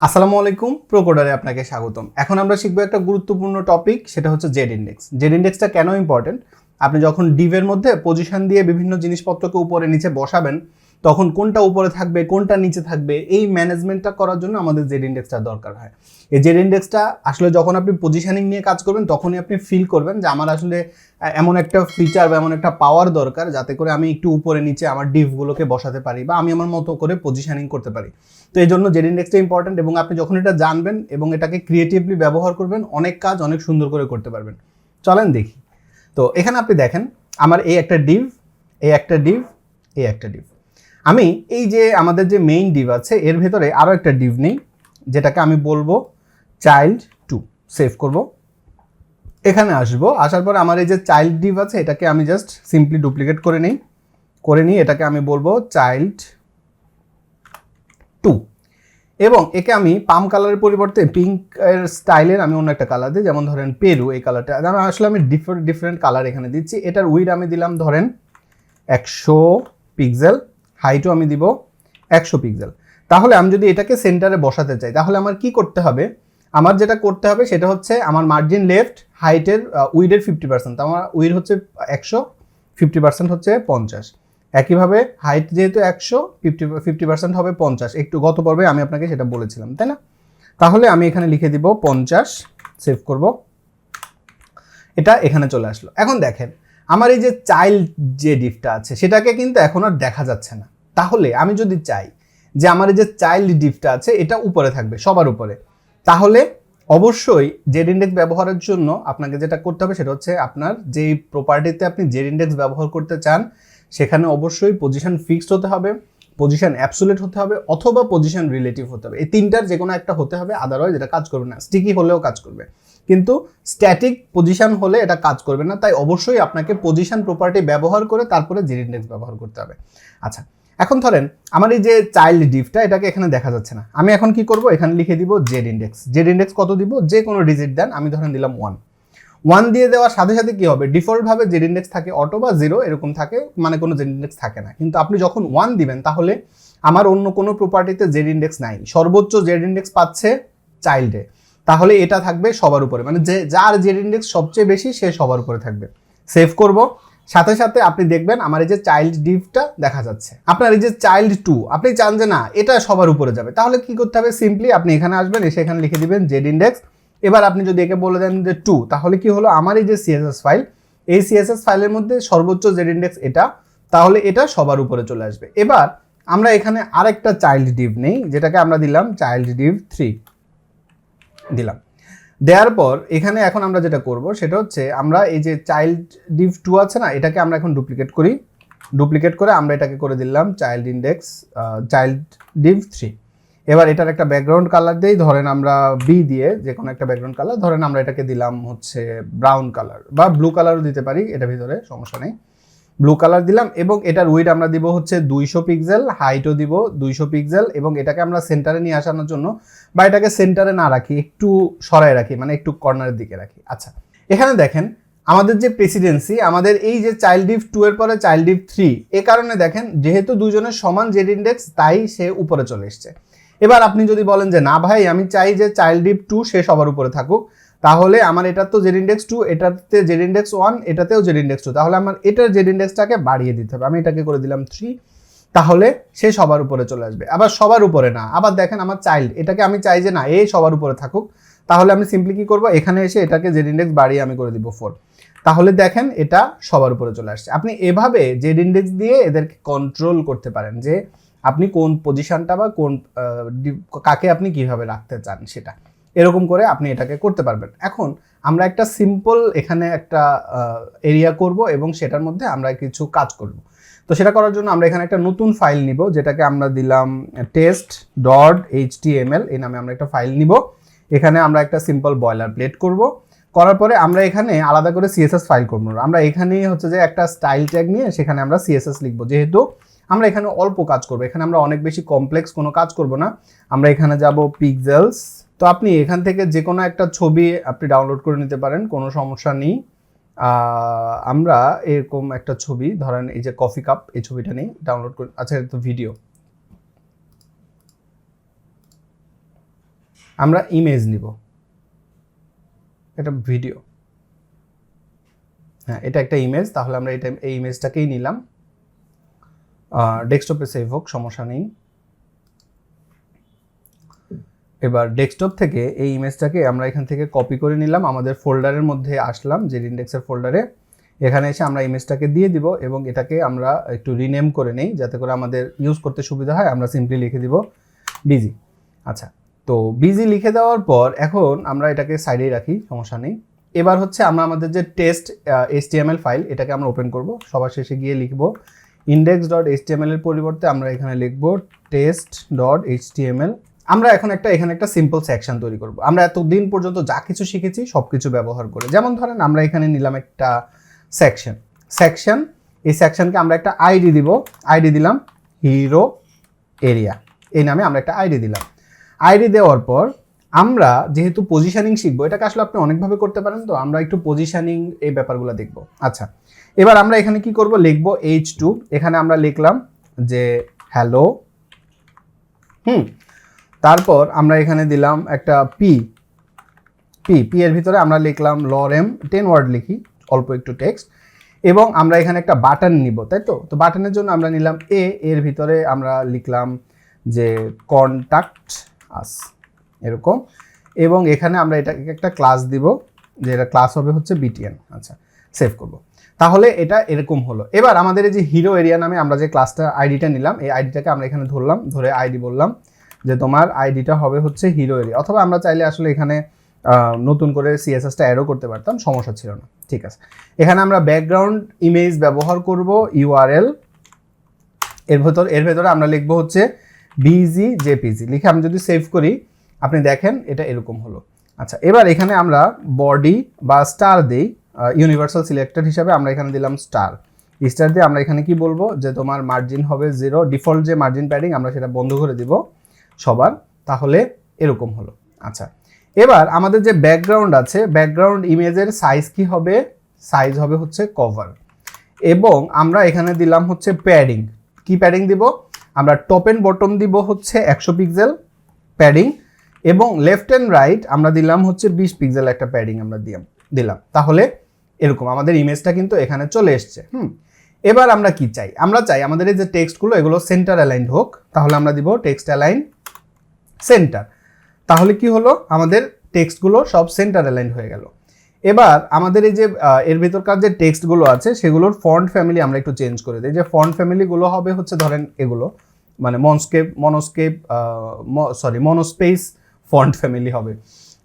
আসসালামু আলাইকুম, প্রোকোডারে আপনাকে স্বাগতম। এখন আমরা শিখবো একটা গুরুত্বপূর্ণ টপিক, সেটা হচ্ছে জেড ইন্ডেক্স। জেড ইন্ডেক্সটা কেন ইম্পর্টেন্ট? আপনি যখন ডিভের মধ্যে পজিশন দিয়ে বিভিন্ন জিনিসপত্রকে উপরে নিচে বসাবেন, তখন কোনটা উপরে থাকবে কোনটা নিচে থাকবে এই ম্যানেজমেন্টটা করার জন্য আমাদের জেড ইন্ডেক্সটা দরকার হয়। এই জেড ইন্ডেক্সটা আসলে যখন আপনি পজিশনিং নিয়ে কাজ করবেন তখনই আপনি ফিল করবেন যে আমার আসলে এমন একটা ফিচার বা এমন একটা পাওয়ার দরকার যাতে করে আমি একটু উপরে নিচে আমার ডিভগুলোকে বসাতে পারি বা আমি আমার মতো করে পজিশনিং করতে পারি। তো এই জন্য জেড ইন্ডেক্সটা ইম্পর্টেন্ট, এবং আপনি যখন এটা জানবেন এবং এটাকে ক্রিয়েটিভলি ব্যবহার করবেন, অনেক কাজ অনেক সুন্দর করে করতে পারবেন। চলেন দেখি। তো এখানে আপনি দেখেন আমার এই একটা ডিভ, এই একটা ডিভ, এই একটা ডিভ। আমি এই যে আমাদের যে মেইন ডিভ আছে এর ভেতরে আরও একটা ডিভ নেই, যেটাকে আমি বলবো চাইল্ড 2। সেভ করব, এখানে আসবো, আসার পর আমার এই যে চাইল্ড ডিভ আছে এটাকে আমি জাস্ট সিম্পলি ডুপ্লিকেট করে নিই এটাকে আমি বলবো চাইল্ড 2, এবং একে আমি পাম কালারের পরিবর্তে পিঙ্ক এর স্টাইলের আমি অন্য একটা কালার দিই, যেমন ধরেন পেরু। এই কালারটা আসলে আমি ডিফারেন্ট কালার এখানে দিচ্ছি। এটার উইড আমি দিলাম ধরেন 100 পিক্সেল, হাইটও আমি দিব 100 পিক্সেল। তাহলে আমি যদি এটাকে সেন্টারে বসাতে চাই তাহলে আমার কি করতে হবে? আমার যেটা করতে হবে সেটা হচ্ছে আমার মার্জিন লেফট হাইটের উইডের 50%, আমার উইড হচ্ছে 100, 50% হচ্ছে 50। একইভাবে হাইট যেহেতু 100, 50% হবে 50। একটু গত পর্বে আমি আপনাকে সেটা বলেছিলাম, তাই না? তাহলে আমি এখানে লিখে দিব 50, সেভ করব, এটা এখানে চলে আসলো। এখন দেখেন আমার এই যে চাইল্ড যে ডিভটা আছে সেটাকে কিন্তু এখন আর দেখা যাচ্ছে না। তাহলে আমি যদি চাই যে আমার এই যে চাইল্ড ডিভটা আছে এটা উপরে থাকবে, সবার উপরে, তাহলে অবশ্যই জেড ইন্ডেক্স ব্যবহারের জন্য আপনাকে যেটা করতে হবে সেটা হচ্ছে আপনার যেই প্রপার্টিতে আপনি জেড ইন্ডেক্স ব্যবহার করতে চান সেখানে অবশ্যই পজিশন ফিক্সড হতে হবে, পজিশন অ্যাবসোলিউট হতে হবে, অথবা পজিশন রিলেটিভ হতে হবে। এই তিনটার যে কোনো একটা হতে হবে, আদারওয়াইজ এটা কাজ করবে না। স্টিকি হলেও কাজ করবে, কিন্তু স্ট্যাটিক পজিশন হলে এটা কাজ করবে না। তাই অবশ্যই আপনাকে পজিশন প্রপার্টি ব্যবহার করে তারপরে জেড ইন্ডেক্স ব্যবহার করতে হবে। আচ্ছা, এখন ধরেন আমার এই যে চাইল্ড ডিভটা এটাকে এখানে দেখা যাচ্ছে না। আমি এখন কি করব? এখানে লিখে দিব জেড ইন্ডেক্স। জেড ইন্ডেক্স কত দিব? যে কোনো ডিজিট দেন, আমি ধরেন দিলাম 1 দিয়ে দেওয়ার সাথে সাথে কি হবে? ডিফল্টভাবে জেড ইন্ডেক্স থাকে অটো বা 0 এরকম থাকে, মানে কোনো জেড ইন্ডেক্স থাকে না। কিন্তু আপনি যখন 1 দিবেন তাহলে আমার অন্য কোনো প্রপার্টিতে জেড ইন্ডেক্স নাই, সর্বোচ্চ জেড ইন্ডেক্স পাচ্ছে চাইল্ডে, তাহলে এটা থাকবে সবার উপরে, মানে যে যার জেড ইন্ডেক্স সবচেয়ে বেশি সে সবার উপরে থাকবে। সেভ করব, সাথে সাথে আপনি দেখবেন আমার এই যে চাইল্ড ডিভটা দেখা যাচ্ছে। আপনার এই যে চাইল্ড 2 আপনি চান যে না এটা সবার উপরে যাবে, তাহলে কি করতে হবে? সিম্পলি আপনি এখানে আসবেন, এসে এখানে লিখে দিবেন জেড ইন্ডেক্স। এবার আপনি যদি একে বলে দেন যে 2, তাহলে কি হলো? আমার এই যে সিএসএস ফাইল, এই সিএসএস ফাইলের মধ্যে সর্বোচ্চ জেড ইন্ডেক্স এটা, তাহলে এটা সবার উপরে চলে আসবে। এবার আমরা এখানে আরেকটা চাইল্ড ডিভ নেই, যেটাকে আমরা দিলাম চাইল্ড ডিভ 3 দিলাম। দেওয়ার পর এখানে এখন আমরা যেটা করব সেটা হচ্ছে আমরা এই যে চাইল্ড ডিভ 2 আছে না, এটাকে আমরা এখন ডুপ্লিকেট করে আমরা এটাকে করে দিলাম চাইল্ড ইন্ডেক্স চাইল্ড ডিভ 3। এবার এটার একটা ব্যাকগ্রাউন্ড কালার দেই, ধরেন আমরা বি দিয়ে যে কোনো একটা ব্যাকগ্রাউন্ড কালার, ধরেন আমরা এটাকে দিলাম হচ্ছে ব্রাউন কালার বা ব্লু কালারও দিতে পারি, এটা ভিতরে সমস্যা নেই। ব্লু কালার দিলাম, এবং এটার উইড আমরা দিব হচ্ছে 200 পিক্সেল, হাইটও দিব 200 পিক্সেল, এবং এটাকে আমরা সেন্টারে নিয়ে আসানোর জন্য, বা এটাকে সেন্টারে না রাখি, একটু সরায় রাখি, মানে একটু কর্নারের দিকে রাখি। আচ্ছা, এখানে দেখেন আমাদের যে প্রেসিডেন্সি, আমাদের এই যে চাইল্ড ডিভ 2 এর পরে চাইল্ড ডিভ 3, এ কারণে দেখেন যেহেতু দুজনের সমান জেড ইন্ডেক্স তাই সে উপরে চলে এসছে। এবার আপনি যদি বলেন যে না ভাই আমি চাই যে চাইল্ড ডিভ 2 সে সবার উপরে থাকুক, তাহলে আমার এটার তো জেড ইন্ডেক্স 2, এটাতে জেড ইন্ডেক্স 1, এটাতেও জেড ইন্ডেক্স 2, তাহলে আমার এটার জেড ইন্ডেক্সটাকে বাড়িয়ে দিতে হবে। আমি এটাকে করে দিলাম 3, তাহলে সে সবার উপরে চলে আসবে। আবার সবার উপরে না, আবার দেখেন আমার চাইল্ড, এটাকে আমি চাই যে না এই সবার উপরে থাকুক, তাহলে আমি সিম্পলি কি করব? এখানে এসে এটাকে জেড ইন্ডেক্স বাড়িয়ে আমি করে দিব 4, তাহলে দেখেন এটা সবার উপরে চলে আসছে। আপনি এভাবে জেড ইন্ডেক্স দিয়ে এদেরকে কন্ট্রোল করতে পারেন যে আপনি কোন পজিশনটা বা কোন কাকে আপনি কিভাবে রাখতে চান, সেটা এরকম করে আপনি এটাকে করতে পারবেন। এখন আমরা একটা সিম্পল এখানে একটা এরিয়া করব এবং সেটার মধ্যে আমরা কিছু কাজ করব। তো সেটা করার জন্য আমরা এখানে একটা নতুন ফাইল নিব, যেটাকে আমরা দিলাম test.html, এই নামে আমরা একটা ফাইল নিব। এখানে আমরা একটা সিম্পল বয়লার প্লেট করব, করার পরে আমরা এখানে আলাদা করে সিএসএস ফাইল করব। আমরা এখানেই হচ্ছে যে একটা স্টাইল ট্যাগ নিয়ে সেখানে আমরা সিএসএস লিখব, যেহেতু আমরা এখানে অল্প কাজ করব, এখানে আমরা অনেক বেশি কমপ্লেক্স কোনো কাজ করব না। আমরা এখানে যাব পিক্সেলস, তো আপনি এখান থেকে যে কোনো একটা ছবি আপনি ডাউনলোড করে নিতে পারেন, কোনো সমস্যা নেই। আমরা এরকম একটা ছবি, ধরেন এই যে কফি কাপ, এই ছবিটা নেই ডাউনলোড করে। আচ্ছা, এটা তো ভিডিও, আমরা ইমেজ নিব, এটা ভিডিও, হ্যাঁ এটা একটা ইমেজ, তাহলে আমরা এই ইমেজটাকেই নিলাম, ডেস্কটপে সেভ হোক, সমস্যা নেই। এবার ডেস্কটপ থেকে এই ইমেজটাকে আমরা এখান থেকে কপি করে নিলাম, আমাদের ফোল্ডারের মধ্যে আসলাম, যে ইন্ডেক্সের ফোল্ডারে, এখানে এসে আমরা ইমেজটাকে দিয়ে দিব এবং এটাকে আমরা একটু রিনেম করে নেই যাতে করে আমাদের ইউজ করতে সুবিধা হয়। আমরা সিম্পলি লিখে দিব বিজি। আচ্ছা, তো বিজি লিখে দেওয়ার পর এখন আমরা এটাকে সাইডেই রাখি, সমস্যা নেই। এবার হচ্ছে আমরা আমাদের যে টেস্ট HTML ফাইল, এটাকে আমরা ওপেন করব। সবার শেষে গিয়ে লিখব index.html এর পরিবর্তে আমরা এখানে লিখব test.html। আমরা এখন এখানে একটা সিম্পল সেকশন তৈরি করব। আমরা এতদিন পর্যন্ত যা কিছু শিখেছি সব কিছু ব্যবহার করে, যেমন ধরেন আমরা এখানে নিলাম একটা সেকশন, এই সেকশনকে আমরা একটা আইডি দিব, আইডি দিলাম হিরো এরিয়া, এই নামে আমরা একটা আইডি দিলাম। আইডি দেওয়ার পর আমরা যেহেতু পজিশনিং শিখবো, এটাকে আসলে আপনি অনেকভাবে করতে পারেন, তো আমরা একটু পজিশনিং এই ব্যাপারগুলো দেখব। আচ্ছা, এবার আমরা এখানে কি করব, লিখব h2, এখানে আমরা লিখলাম যে হ্যালো, তারপর আমরা এখানে দিলাম একটা পি এর ভিতরে আমরা লিখলাম লরেম, 10 ওয়ার্ড লিখি, অল্প একটু টেক্সট, এবং আমরা এখানে একটা বাটন নিব, তাই তো। তো বাটনের জন্য আমরা নিলাম এর ভিতরে আমরা লিখলাম যে কন্ট্যাক্ট আস, এরকম, এবং এখানে আমরা এটাকে একটা ক্লাস দিব, যে এটা ক্লাস হবে হচ্ছে BTN। আচ্ছা, সেভ করব। তাহলে এটা এরকম হলো। এবার আমাদের এই যে হিরো এরিয়া নামে আমরা যে ক্লাসটা আইডিটা নিলাম, এই আইডিটাকে আমরা এখানে ধরলাম, ধরে আইডি বললাম যে তোমার আইডিটা হবে হচ্ছে হিরো এরিয়া, অথবা আমরা চাইলে আসলে এখানে নতুন করে CSSটা অ্যাডও করতে পারতাম, সমস্যা ছিল না। ঠিক আছে, এখানে আমরা ব্যাকগ্রাউন্ড ইমেজ ব্যবহার করব URL, এর ভেতরে আমরা লিখবো হচ্ছে BGJPG লিখে আমি যদি সেভ করি, আপনি দেখেন এটা এরকম হলো। আচ্ছা, এবার এখানে আমরা বডি বা স্টার দেই, ইউনিভার্সাল সিলেক্টেড হিসাবে আমরা এখানে দিলাম স্টার দিয়ে আমরা এখানে কি বলবো যে তোমার মার্জিন হবে 0, ডিফল্ট যে মার্জিন প্যাডিং আমরা সেটা বন্ধ করে দিব সবার, তাহলে এরকম হলো। আচ্ছা, এবার আমাদের যে ব্যাকগ্রাউন্ড আছে, ব্যাকগ্রাউন্ড ইমেজের সাইজ কি হবে, সাইজ হবে হচ্ছে কভার, এবং আমরা এখানে দিলাম হচ্ছে প্যাডিং, কি প্যাডিং দিব, আমরা টপ এন্ড বটম দিব হচ্ছে 100 পিক্সেল প্যাডিং, এবং লেফট এন্ড রাইট আমরা দিলাম হচ্ছে 20 পিক্সেল একটা প্যাডিং আমরা দিলাম। তাহলে এরকম আমাদের ইমেজটা কিন্তু এখানে চলে এসছে। এবার আমরা কি চাই, আমরা চাই আমাদের এই যে টেক্সটগুলো এগুলো সেন্টার অ্যালাইন্ড হোক, তাহলে আমরা দিব টেক্সট অ্যালাইন সেন্টার। তাহলে কি হলো, আমাদের টেক্সটগুলো সব সেন্টার অ্যালাইন্ড হয়ে গেল। এবার আমাদের এই যে এর ভিতরকার যে টেক্সটগুলো আছে সেগুলোর ফন্ট ফ্যামিলি আমরা একটু চেঞ্জ করে দিই, যে ফন্ট ফ্যামিলিগুলো হবে হচ্ছে ধরেন এগুলো মানে মনোস্পেস ফন্ট ফ্যামিলি হবে।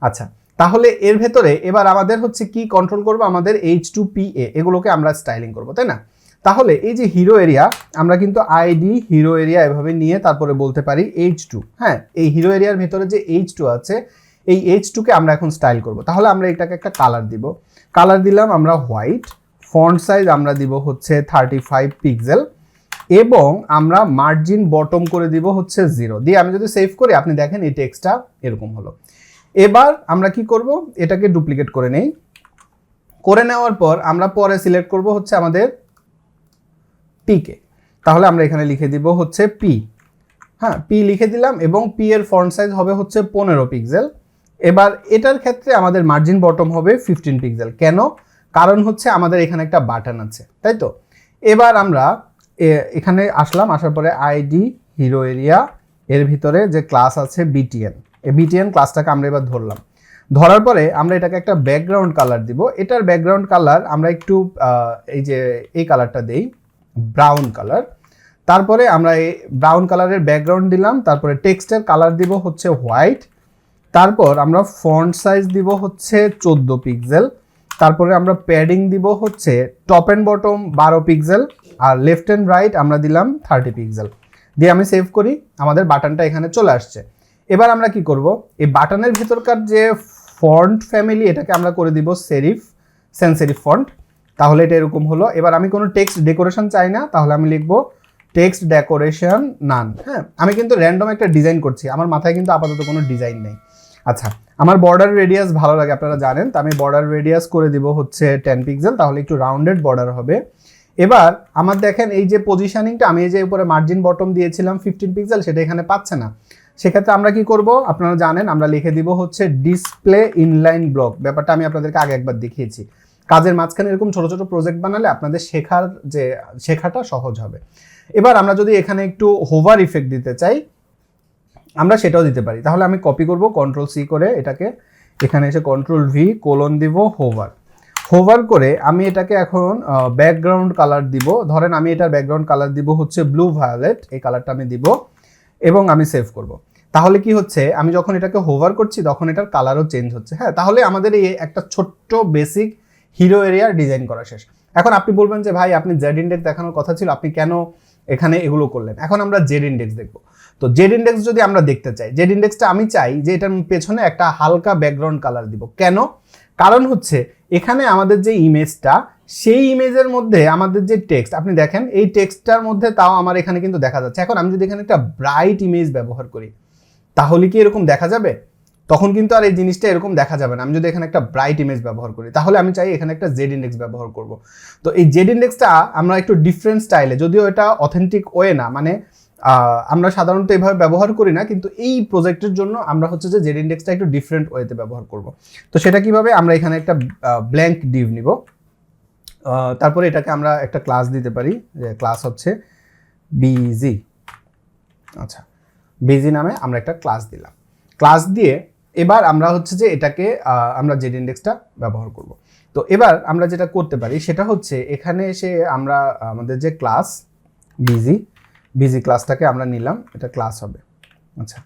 আচ্ছা, তাহলে এর ভেতরে এবার আমাদের হচ্ছে কি কন্ট্রোল করব, আমাদের H2PA এগুলোকে আমরা স্টাইলিং করব, তাই না। তাহলে এই যে হিরো এরিয়া, আমরা কিন্তু আইডি হিরো এরিয়া এভাবে নিয়ে তারপরে বলতে পারি H2। হ্যাঁ, এই হিরো এরিয়ার ভেতরে যে H2 আছে, এই H2কে আমরা এখন স্টাইল করব। তাহলে আমরা এটাকে একটা কালার দিব, কালার দিলাম আমরা হোয়াইট, ফন্ট সাইজ আমরা দিব হচ্ছে 35 পিক্সেল, এবং আমরা মার্জিন বটম করে দিব হচ্ছে 0 দিয়ে আমি যদি সেভ করি, আপনি দেখেন এই টেক্সটটা এরকম হলো। এবার আমরা কি করব, এটাকে ডুপ্লিকেট করে নেই, করে নেওয়ার পর আমরা পরে সিলেক্ট করব হচ্ছে আমাদের পিকে, তাহলে আমরা এখানে লিখে দিব হচ্ছে পি। হ্যাঁ, পি লিখে দিলাম, এবং পি এর ফন্ট সাইজ হবে হচ্ছে 15 পিক্সেল। এবার এটার ক্ষেত্রে আমাদের মার্জিন বটম হবে 15 পিক্সেল। কেন, কারণ হচ্ছে আমাদের এখানে একটা বাটন আছে, তাই তো। এবার আমরা এখানে আসলাম, আসার পরে আইডি হিরো এরিয়া এর ভিতরে যে ক্লাস আছে BTN, এই BTN ক্লাসটাকে আমরা এবার ধরলাম, ধরার পরে আমরা এটাকে একটা ব্যাকগ্রাউন্ড কালার দিব। এটার ব্যাকগ্রাউন্ড কালার আমরা একটু এই যে এই কালারটা দেই, ব্রাউন কালার। তারপরে আমরা এই ব্রাউন কালারের ব্যাকগ্রাউন্ড দিলাম, তারপরে টেক্সটের কালার দিব হচ্ছে হোয়াইট, তারপর আমরা ফন্ট সাইজ দিব হচ্ছে 14 পিক্সেল, তারপরে আমরা প্যাডিং দিব হচ্ছে টপ অ্যান্ড বটম 12 পিক্সেল, আর লেফট অ্যান্ড রাইট আমরা দিলাম 30 পিক্সেল দিয়ে আমি সেভ করি, আমাদের বাটনটা এখানে চলে আসছে। এবার আমরা কি করব, এই বাটনের ভিতরকার যে ফন্ট ফ্যামিলি এটাকে আমরা করে দিব সেন্স সেরিফ ফন্ট, তাহলে এটা এরকম হলো। এবার আমি কোনো টেক্সট ডেকোরেশন চাই না, তাহলে আমি লিখবো টেক্সট ডেকোরেশন নান। হ্যাঁ, আমি কিন্তু র্যান্ডম একটা ডিজাইন করছি, আমার মাথায় কিন্তু আপাতত কোনো ডিজাইন নেই। আচ্ছা, আমার বর্ডার রেডিয়াস ভালো লাগে আপনারা জানেন, তো আমি বর্ডার রেডিয়াস করে দিব হচ্ছে 10 পিক্সেল, তাহলে একটু রাউন্ডেড বর্ডার হবে। এবার আমার দেখেন এই যে পজিশনিংটা, আমি এই যে উপরে মার্জিন বটম দিয়েছিলাম 15 পিক্সেল, সেটা এখানে পাচ্ছে না, সেক্ষেত্রে আমরা কি করব, আপনারা জানেন আমরা লিখে দিব হচ্ছে ডিসপ্লে ইনলাইন ব্লক। ব্যাপারটা আমি আপনাদেরকে আগে একবার দেখিয়েছি। কাজের মাঝখানে এরকম ছোট ছোট প্রজেক্ট বানালে আপনাদের শেখাটা সহজ হবে। এবার আমরা যদি এখানে একটু হোভার ইফেক্ট দিতে চাই, আমরা সেটাও দিতে পারি। তাহলে আমি কপি করব, Ctrl+C করে এটাকে এখানে এসে Ctrl+V দিব হোভার করে আমি এটাকে এখন ব্যাকগ্রাউন্ড কালার দিব। ধরেন আমি এটার ব্যাকগ্রাউন্ড কালার দিব হচ্ছে ব্লু ভায়োলেট, এই কালারটা আমি দিব এবং আমি সেভ করব। তাহলে কি হচ্ছে, আমি যখন এটাকে হোভার করছি তখন এটার কালারও চেঞ্জ হচ্ছে। হ্যাঁ, তাহলে আমাদের এই একটা ছোট্ট বেসিক হিরো এরিয়ার ডিজাইন করা শেষ। এখন আপনি বলবেন যে ভাই আপনি জেড ইন্ডেক্স দেখানোর কথা ছিল, আপনি কেন এখানে এগুলো করলেন? এখন আমরা জেড ইন্ডেক্স দেখব। তো জেড ইন্ডেক্স যদি আমরা দেখতে চাই, জেড ইন্ডেক্সটা আমি চাই যে এটার পেছনে একটা হালকা ব্যাকগ্রাউন্ড কালার দিব। কেন? কারণ হচ্ছে এখানে আমাদের যে ইমেজটা, সেই ইমেজের মধ্যে আমাদের যে টেক্সট, আপনি দেখেন এই টেক্সটটার মধ্যে তাও আমার এখানে কিন্তু দেখা যাচ্ছে। এখন আমি যদি এখানে একটা ব্রাইট ইমেজ ব্যবহার করি তাহলে কি এরকম দেখা যাবে? তখন কিন্তু আর এই জিনিসটা এরকম দেখা যাবে না। আমি যদি এখানে একটা ব্রাইট ইমেজ ব্যবহার করি তাহলে আমি চাই এখানে একটা জেড ইন্ডেক্স ব্যবহার করব। তো এই জেড ইন্ডেক্সটা আমরা একটু ডিফারেন্ট স্টাইলে, যদিও এটা অথেন্টিক ওয়ে না, মানে আমরা সাধারণত এইভাবে ব্যবহার করি না, কিন্তু এই প্রজেক্টের জন্য আমরা হচ্ছে যে জেড ইন্ডেক্সটা একটু ডিফারেন্ট ওয়েতে ব্যবহার করব। তো সেটা কিভাবে, আমরা এখানে একটা ব্ল্যাঙ্ক ডিভ নিব, তারপরে এটাকে আমরা একটা ক্লাস দিতে পারি, যে ক্লাস হচ্ছে বিজি। আচ্ছা, বিজি নামে আমরা একটা ক্লাস দিলাম। ক্লাস দিয়ে এবার আমরা হচ্ছে যে এটাকে আমরা জেড ইন্ডেক্সটা ব্যবহার করব। তো এবার আমরা যেটা করতে পারি সেটা হচ্ছে এখানে এসে আমরা আমাদের যে ক্লাস বিজি ক্লাসটাকে আমরা নিলাম, এটা ক্লাস হবে। আচ্ছা,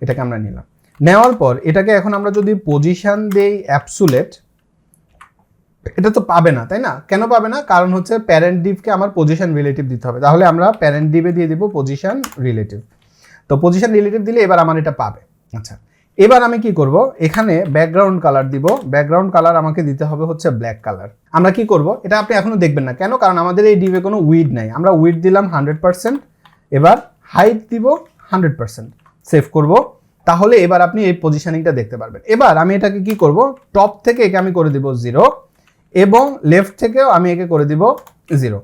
এটাকে আমরা নিলাম, নেওয়ার পর এটাকে এখন আমরা যদি পজিশন দেই অ্যাবসুলেট, এটা তো পাবে না, তাই না? কেন পাবে না? কারণ হচ্ছে প্যারেন্ট ডিভকে আমার পজিশন রিলেটিভ দিতে হবে। তাহলে আমরা প্যারেন্ট ডিভে দিয়ে দিব পজিশন রিলেটিভ। তো পজিশন রিলেটিভ দিলে এবার আমার এটা পাবে। আচ্ছা, এবার আমি কি করব, এখানে ব্যাকগ্রাউন্ড কালার দিব। ব্যাকগ্রাউন্ড কালার আমাকে দিতে হবে হচ্ছে ব্ল্যাক কালার। আমরা কি করব, এটা আপনি এখনো দেখবেন না। কেন? কারণ আমাদের এই ডিভে কোনো উইড নাই। আমরা উইড দিলাম 100%, এবার হাইট দিব 100%, সেভ করব। তাহলে এবার আপনি এই পজিশনিংটা দেখতে পারবেন। এবার আমি এটাকে কি করব, টপ থেকে একে আমি করে দিব 0 এবং লেফট থেকেও আমি একে করে দিব 0।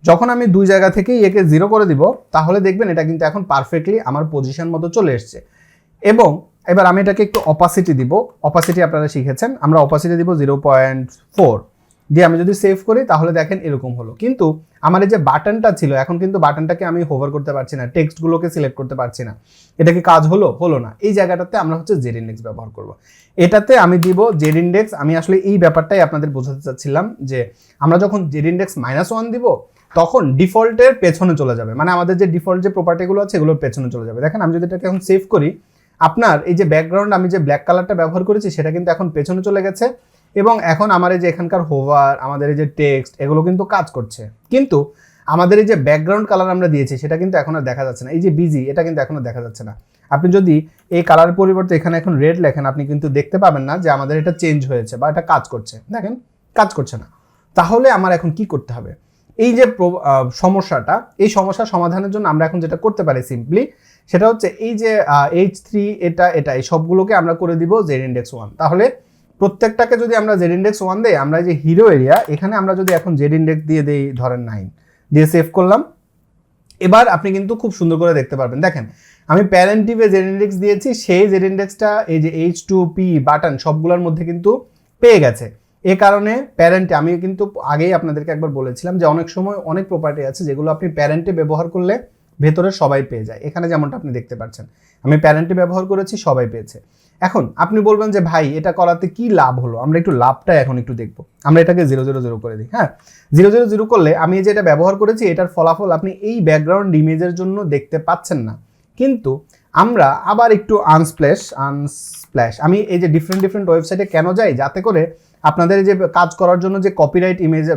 যখন আমি দুই জায়গা থেকেই একে 0 করে দিব তাহলে দেখবেন এটা কিন্তু এখন পারফেক্টলি আমার পজিশন মতো চলে এসছে। এবং এবার আমি এটাকে একটু অপাসিটি দিব। অপাসিটি আপনারা শিখেছেন, আমরা অপাসিটি দিব 0.4 দিয়ে আমি যদি সেভ করি তাহলে দেখেন এরকম হলো। কিন্তু আমার এই যে বাটনটা ছিল, এখন কিন্তু বাটনটাকে আমি হোভার করতে পারছি না, টেক্সটগুলোকে সিলেক্ট করতে পারছি না। এটা কি কাজ হলো? হলো না। এই জায়গাটাতে আমরা হচ্ছে জেড ইন্ডেক্স ব্যবহার করব। এটাতে আমি দিব জেড ইন্ডেক্স। আমি আসলে এই ব্যাপারটাই আপনাদের বোঝাতে চাচ্ছিলাম যে আমরা যখন জেড ইন্ডেক্স -1 দিব তখন ডিফল্টের পেছনে চলে যাবে, মানে আমাদের যে ডিফল্ট যে প্রপার্টিগুলো আছে এগুলোর পেছনে চলে যাবে। দেখেন আমি যদি এটাকে এখন সেভ করি, আপনার এই যে ব্যাকগ্রাউন্ড আমি যে ব্ল্যাক কালারটা ব্যবহার করেছি সেটা কিন্তু এখন পেছনে চলে গেছে এবং এখন আমার এই যে এখানকার হোভার, আমাদের এই যে টেক্সট, এগুলো কিন্তু কাজ করছে। কিন্তু আমাদের এই যে ব্যাকগ্রাউন্ড কালার আমরা দিয়েছি সেটা কিন্তু এখন আর দেখা যাচ্ছে না। এই যে বিজি, এটা কিন্তু এখনো দেখা যাচ্ছে না। আপনি যদি এই কালারের পরিবর্তে এখানে এখন রেড লেখেন, আপনি কিন্তু দেখতে পাবেন না যে আমাদের এটা চেঞ্জ হয়েছে বা এটা কাজ করছে। দেখেন কাজ করছে না। তাহলে আমার এখন কি করতে হবে? এই যে সমস্যাটা, এই সমস্যার সমাধানের জন্য আমরা এখন যেটা করতে পারি সিম্পলি, সেটা হচ্ছে এই যে H3 এটা এই সবগুলোকে আমরা করে দিব জেড ইন্ডেক্স 1। তাহলে প্রত্যেকটাকে যদি আমরা জেড ইন্ডেক্স 1 দেই, আমরা এই যে হিরো এরিয়া এখানে আমরা যদি এখন জেড ইন্ডেক্স দিয়ে দেই ধরেন 9 দিয়ে সেভ করলাম, এবার আপনি কিন্তু খুব সুন্দর করে দেখতে পারবেন। দেখেন আমি প্যারেন্ট ডিভে জেড ইন্ডেক্স দিয়েছি, সেই জেড ইন্ডেক্সটা এই যে H2P বাটন সবগুলোর মধ্যে কিন্তু পেয়ে গেছে। এ কারণে প্যারেন্টে আমি কিন্তু আগেই আপনাদেরকে একবার বলেছিলাম যে অনেক সময় অনেক প্রপার্টি আছে যেগুলো আপনি প্যারেন্টে ব্যবহার করলে ভেতরে সবাই পেয়ে যায়। এখানে যেমনটা আপনি দেখতে পাচ্ছেন আমি প্যারেন্টে ব্যবহার করেছি, সবাই পেয়েছে। এখন আপনি বলবেন যে ভাই এটা করাতে কি লাভ হলো, আমরা একটু লাভটা এখন একটু দেখবো। আমরা এটাকে 000 করে দিই। হ্যাঁ, 000 করলে আমি যেটা ব্যবহার করেছি এটার ফলাফল আপনি এই ব্যাকগ্রাউন্ড ইমেজের জন্য দেখতে পাচ্ছেন না। কিন্তু আমরা আবার একটু আনস্প্ল্যাশ আমি এই যে ডিফারেন্ট ওয়েবসাইটে কেন যাই, যাতে করে আপনাদের যে কাজ করার জন্য যে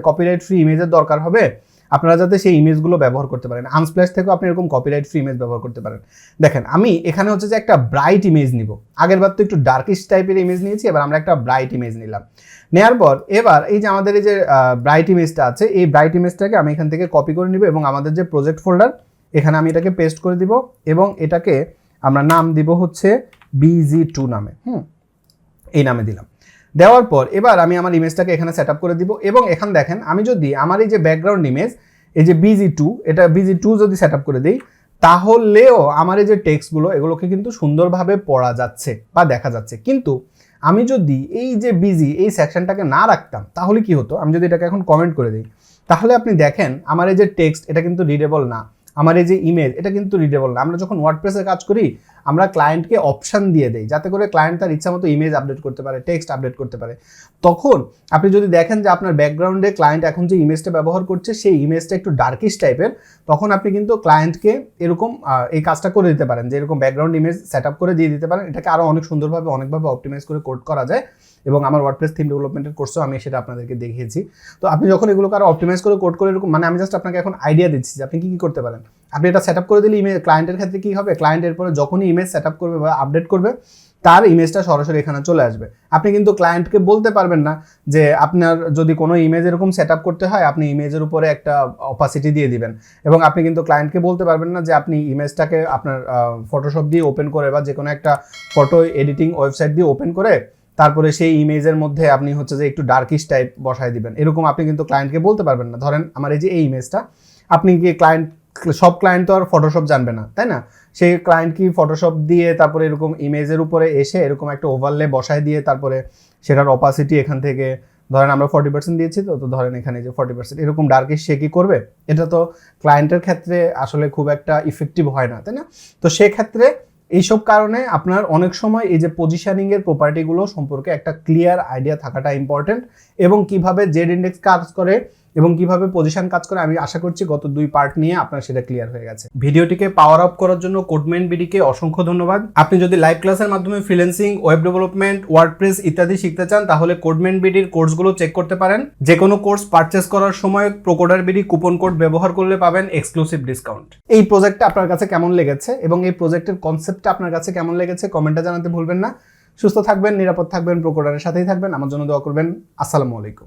কপিরাইট ফ্রি ইমেজের দরকার হবে, আপনারা যাতে সেই ইমেজগুলো ব্যবহার করতে পারেন। আনস্প্ল্যাশ থেকেও আপনি এরকম কপিরাইট ফ্রি ইমেজ ব্যবহার করতে পারেন। দেখেন আমি এখানে হচ্ছে যে একটা ব্রাইট ইমেজ নিব। আগের বার তো একটু ডার্কিশ টাইপের ইমেজ নিয়েছি, এবার আমরা একটা ব্রাইট ইমেজ নিলাম। নেওয়ার পর এবার এই যে আমাদের এই যে ব্রাইট ইমেজটা আছে, এই ব্রাইট ইমেজটাকে আমি এখান থেকে কপি করে নিব এবং আমাদের যে প্রজেক্ট ফোল্ডার এখানে আমি এটাকে পেস্ট করে দিব এবং এটাকে আমরা নাম দিব হচ্ছে BG2 নামে। এই নামে দিলাম। দেওয়ার পর এবার আমি আমার ইমেজটাকে এখানে সেট আপ করে দিব এবং এখানে দেখেন আমি যদি আমার এই যে ব্যাকগ্রাউন্ড ইমেজ এই যে BG2, এটা BG2 যদি সেট আপ করে দিই তাহলেও আমার এই যে টেক্সটগুলো এগুলোকে কিন্তু সুন্দরভাবে পড়া যাচ্ছে বা দেখা যাচ্ছে। কিন্তু আমি যদি এই যে বিজি এই সেকশনটাকে না রাখতাম তাহলে কি হতো, আমি যদি এটাকে এখন কমেন্ট করে দিই, তাহলে আপনি দেখেন আমার এই যে টেক্সট এটা কিন্তু রিডেবল না, আমার এই যে ইমেজ এটা কিন্তু রিডেবল না। আমরা যখন ওয়ার্ডপ্রেসে কাজ করি আমরা ক্লায়েন্টকে অপশান দিয়ে দেই যাতে করে ক্লায়েন্ট তার ইচ্ছা মতো ইমেজ আপডেট করতে পারে, টেক্সট আপডেট করতে পারে। তখন আপনি যদি দেখেন যে আপনার ব্যাকগ্রাউন্ডে ক্লায়েন্ট এখন যে ইমেজটা ব্যবহার করছে সেই ইমেজটা একটু ডার্কিশ টাইপের, তখন আপনি কিন্তু ক্লায়েন্টকে এরকম এই কাজটা করে দিতে পারেন যে এরকম ব্যাকগ্রাউন্ড ইমেজ সেট আপ করে দিয়ে দিতে পারেন। এটাকে আরও অনেক সুন্দরভাবে অনেকভাবে অপটিমাইজ করে কোড করা যায় এবং আমার ওয়ার্ডপ্রেস থিম ডেভেলপমেন্টের কোর্সেও আমি সেটা আপনাদেরকে দেখিয়েছি। তো আপনি যখন এগুলোকে আরও অপটিমাইজ করে কোড করে এরকম, মানে আমি জাস্ট আপনাকে এখন আইডিয়া দিচ্ছি যে আপনি কী কী করতে পারেন। আপনি এটা সেট আপ করে দিলে ইমেজ ক্লায়েন্টের ক্ষেত্রে কী হবে, ক্লায়েন্ট এরপরে যখনই ইমেজ সেট আপ করবে বা আপডেট করবে তার ইমেজটা সরাসরি এখানে চলে আসবে। আপনি কিন্তু ক্লায়েন্টকে বলতে পারবেন না যে আপনার যদি কোনো ইমেজ এরকম সেট আপ করতে হয় আপনি ইমেজের উপরে একটা অপাসিটি দিয়ে দিবেন, এবং আপনি কিন্তু ক্লায়েন্টকে বলতে পারবেন না যে আপনি ইমেজটাকে আপনার ফটোশপ দিয়ে ওপেন করে বা যে কোনো একটা ফটো এডিটিং ওয়েবসাইট দিয়ে ওপেন করে তারপরে সেই ইমেজের মধ্যে আপনি হচ্ছে যে একটু ডার্কিশ টাইপ বসায় দিবেন, এরকম আপনি কিন্তু ক্লায়েন্টকে বলতে পারবেন না। ধরেন আমার এই যে এই ইমেজটা, আপনি কি সব ক্লায়েন্ট তো আর ফটোশপ জানবে না, তাই না? সেই ক্লায়েন্ট কি ফটোশপ দিয়ে তারপরে এরকম ইমেজের উপরে এসে এরকম একটা ওভারলে বসায় দিয়ে তারপরে সেটার অপাসিটি এখান থেকে ধরেন আমরা 40% দিয়েছি, তো ধরেন এখানে যে 40% এরকম ডার্কিশ সে কি করবে? এটা তো ক্লায়েন্টের ক্ষেত্রে আসলে খুব একটা ইফেক্টিভ হয় না, তাই না? তো সেক্ষেত্রে এইসব কারণে আপনার অনেক সময় এই যে পজিশনিংয়ের প্রপার্টিগুলো সম্পর্কে একটা ক্লিয়ার আইডিয়া থাকাটা ইম্পর্টেন্ট, এবং কিভাবে জেড ইন্ডেক্স কাজ করে এবং কিভাবে পজিশন কাজ করে আমি আশা করছি গত 2 পার্ট নিয়ে আপনার সেটা ক্লিয়ার হয়ে গেছে। ভিডিওটিকে পাওয়ার আপ করার জন্য কোডমেন বিডিকে অসংখ্য ধন্যবাদ। আপনি যদি লাইভ ক্লাসের মাধ্যমে ফ্রিল্যান্সিং, ওয়েব ডেভেলপমেন্ট, ওয়ার্ডপ্রেস ইত্যাদি শিখতে চান তাহলে কোডমেন বিডির কোর্সগুলো চেক করতে পারেন। যে কোনো কোর্স পারচেস করার সময় প্রোকোডার বিডি কুপন কোড ব্যবহার করলে পাবেন এক্সক্লুসিভ ডিসকাউন্ট। এই প্রজেক্টটা আপনার কাছে কেমন লেগেছে এবং এই প্রজেক্টের কনসেপ্টটা আপনার কাছে কেমন লেগেছে কমেন্টে জানাতে ভুলবেন না। সুস্থ থাকবেন, নিরাপদ থাকবেন, প্রোকোডারের সাথেই থাকবেন। আমার জন্য দোয়া করবেন। আসসালামু আলাইকুম।